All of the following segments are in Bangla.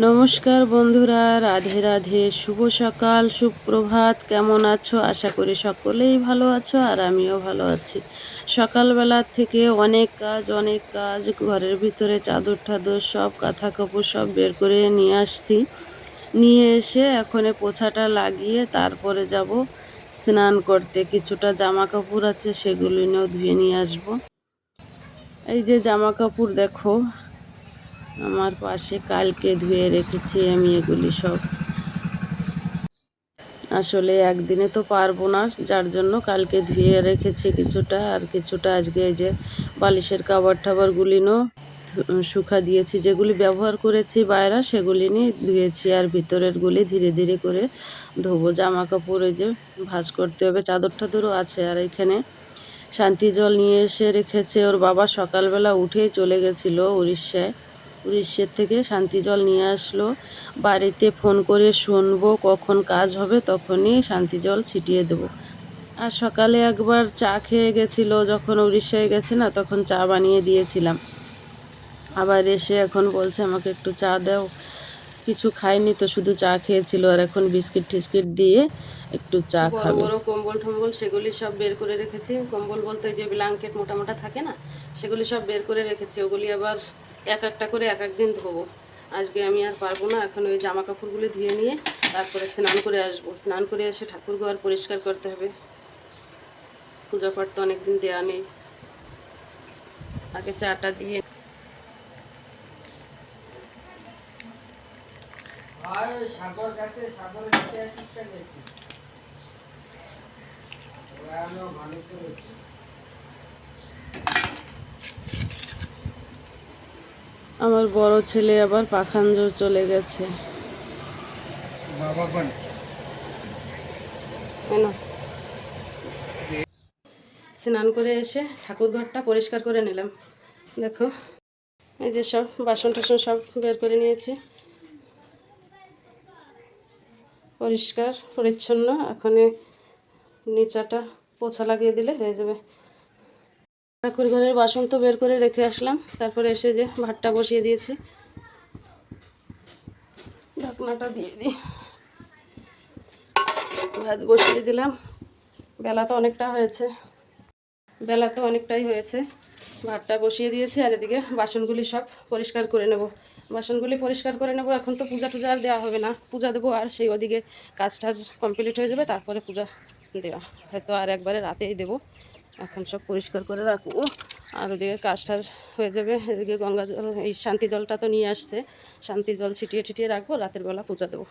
নমস্কার বন্ধুরা, রাধে রাধে, শুভ সকাল, সুপ্রভাত। কেমন আছো? আশা করি সকলেই ভালো আছো আর আমিও ভালো আছি। সকালবেলা থেকে অনেক কাজ, ঘরের ভিতরে চাদর টাদর সব কাঁথা কাপড় সব বের করে নিয়ে আসছি। নিয়ে এসে এখনে পোছাটা লাগিয়ে তারপরে যাব স্নান করতে। কিছুটা জামা কাপড় আছে, সেগুলো নিয়েও ধুয়ে নিয়ে আসবো। এই যে জামা কাপড় দেখো আমার পাশে, কালকে ধুয়ে রেখেছি আমি এগুলি সব। আসলে একদিনে তো পারবো না, যার জন্য কালকে ধুয়ে রেখেছি কিছুটা, আর কিছুটা আজকে এই যে বালিশের কাবার টাবারগুলিনও শুকা দিয়েছি। যেগুলি ব্যবহার করেছি বাইরা সেগুলি নিয়ে ধুয়েছি, আর ভিতরেরগুলি ধীরে ধীরে করে ধোবো। জামা কাপড় এই যে ভাঁজ করতে হবে, চাদর টাদরও আছে। আর এখানে শান্তি জল নিয়ে এসে রেখেছে ওর বাবা, সকালবেলা উঠেই চলে গেছিলো উড়িষ্যার থেকে শান্তি জল নিয়ে আসলো। বাড়িতে ফোন করে শুনবো কখন কাজ হবে, তখনই শান্তি জল ছিটিয়ে দেবো। আর সকালে একবার চা খেয়ে গেছিলো, যখন উড়িষ্যায় গেছে না, তখন চা বানিয়ে দিয়েছিলাম। আবার এসে এখন বলছে আমাকে একটু চা দাও। কিছু খায়নি তো, শুধু চা খেয়েছিল, আর এখন বিস্কিট টিস্কিট দিয়ে একটু চা খাবে। বড় কম্বল টম্বল সেগুলি সব বের করে রেখেছি। কম্বল বলতে যে ব্ল্যাঙ্কেট মোটা মোটা থাকে না, সেগুলি সব বের করে রেখেছি। ওগুলি আবার এক একটা করে এক এক দিন ধোবো। আজকে আমি আর পারবো না, এখন ওই জামা কাপড়গুলি ধুয়ে নিয়ে তারপরে স্নান করে আসবো। স্নান করে এসে ঠাকুর ঘর পরিষ্কার করতে হবে। পূজা পাঠ তো অনেকদিন দেওয়া নেই। আগে চাটা দিয়ে সাগর কাছে সাগরের কাছে আসিস কেন একটু মানুষ করেছে। আমার বড় ছেলে আবার পাখানজোর চলে গেছে। বাবা কোন স্নান করে এসে ঠাকুর ঘরটা পরিষ্কার করে নিলাম। দেখো এই যে সব বাসন টাসন সব বের করে নিয়েছি, পরিষ্কার পরিচ্ছন্ন। এখন নিচাটা পোছা লাগিয়ে দিলে হয়ে যাবে। ঠাকুর ঘরের বাসন তো বের করে রেখে আসলাম, তারপরে এসে যে ভাতটা বসিয়ে দিয়েছি। ঢাকনাটা দিয়ে দিই, ভাত বসিয়ে দিলাম। বেলা তো অনেকটাই হয়েছে। ভাতটা বসিয়ে দিয়েছি, আর এদিকে বাসনগুলি সব পরিষ্কার করে নেব। এখন তো পূজা টুজা আর দেওয়া হবে না, পূজা দেবো আর সেই ওদিকে কাজ টাজ কমপ্লিট হয়ে যাবে, তারপরে পূজা দেওয়া হয়তো আর একবারে রাতেই দেবো। এখন সব পরিষ্কার করে রাখবো, আর ওদিকে কাজ টাজ হয়ে যাবে। এদিকে গঙ্গা জল, এই শান্তি জলটা তো নিয়ে আসছে, শান্তি জল ছিটিয়ে ছিটিয়ে রাখবো, রাতের বেলা পূজা দেবো।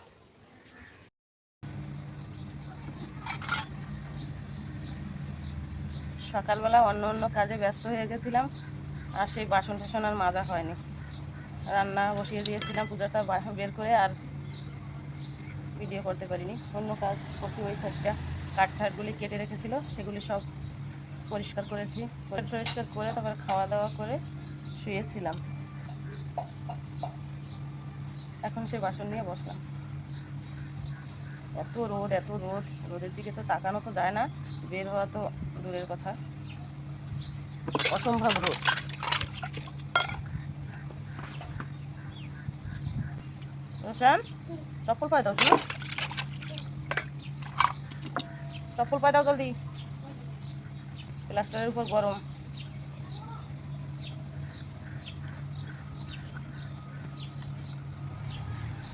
সকালবেলা অন্য কাজে ব্যস্ত হয়ে গেছিলাম, আর সেই বাসন টাসন আর মাজা হয়নি। রান্না বসিয়ে দিয়েছিলাম, পূজাটা বের করে আর ভিডিও করতে পারিনি। অন্য কাজ করছি, ওই সাইডটা কাঠগুলি কেটে রেখেছিল সেগুলি সব পরিষ্কার করেছি। পরিষ্কার করে তারপর খাওয়া দাওয়া করে শুয়েছিলাম। এখন সে বাসন নিয়ে বসলাম। এত রোদ, রোদের দিকে তো তাকানো তো যায় না, বের হওয়া তো দূরের কথা, অসম্ভব রোদ। রোশান, চপ্পল পায়ে দাও, চপ্পল পায়ে দাও জলদি, প্লাস্টারের উপর গরম।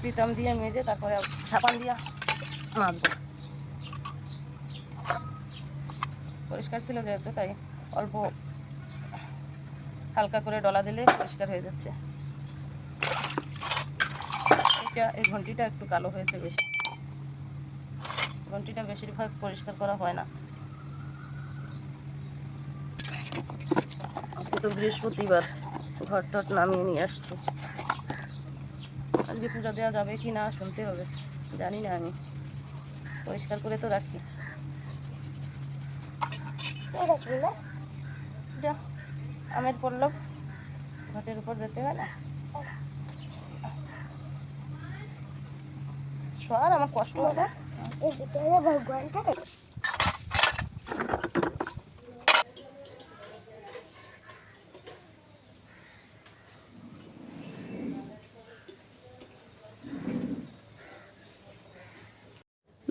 প্রীতম দিয়ে মেজে তারপরে সাবান দিয়া মাজবো। পরিষ্কার ছিল যেহেতু, তাই অল্প হালকা করে ডলা দিলে পরিষ্কার হয়ে যাচ্ছে। এই ঘন্টিটা একটু কালো হয়েছে বেশি, ঘন্টিটা বেশিরভাগ পরিষ্কার করা হয় না। আজকে তো বৃহস্পতিবার, ঘর টট নামিয়ে নিয়ে আসছি। আজকে পূজা দেওয়া যাবে কি না শুনতে হবে, জানি না। আমি পরিষ্কার করে তো রাখি। আমের পড়লো, ঘাটের উপর যেতে হয় না, সর আমার কষ্ট হবে।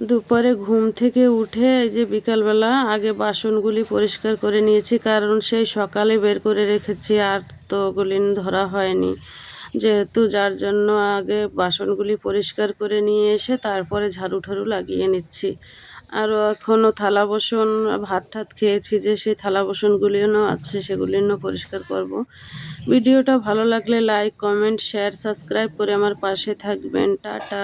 দুপুরে ঘুম থেকে উঠে এই যে বিকালবেলা আগে বাসনগুলি পরিষ্কার করে নিয়েছি, কারণ সেই সকালে বের করে রেখেছি আর তো ওগুলি ধরা হয়নি, যেহেতু যার জন্য আগে বাসনগুলি পরিষ্কার করে নিয়ে এসে তারপরে ঝাড়ু ঠাড়ু লাগিয়ে নিচ্ছি। আরও এখনও থালা বাসন ভাত টাত খেয়েছি যে সেই থালা বাসনগুলিও আছে, সেগুলিও পরিষ্কার করব। ভিডিওটা ভালো লাগলে লাইক কমেন্ট শেয়ার সাবস্ক্রাইব করে আমার পাশে থাকবেন। টাটা।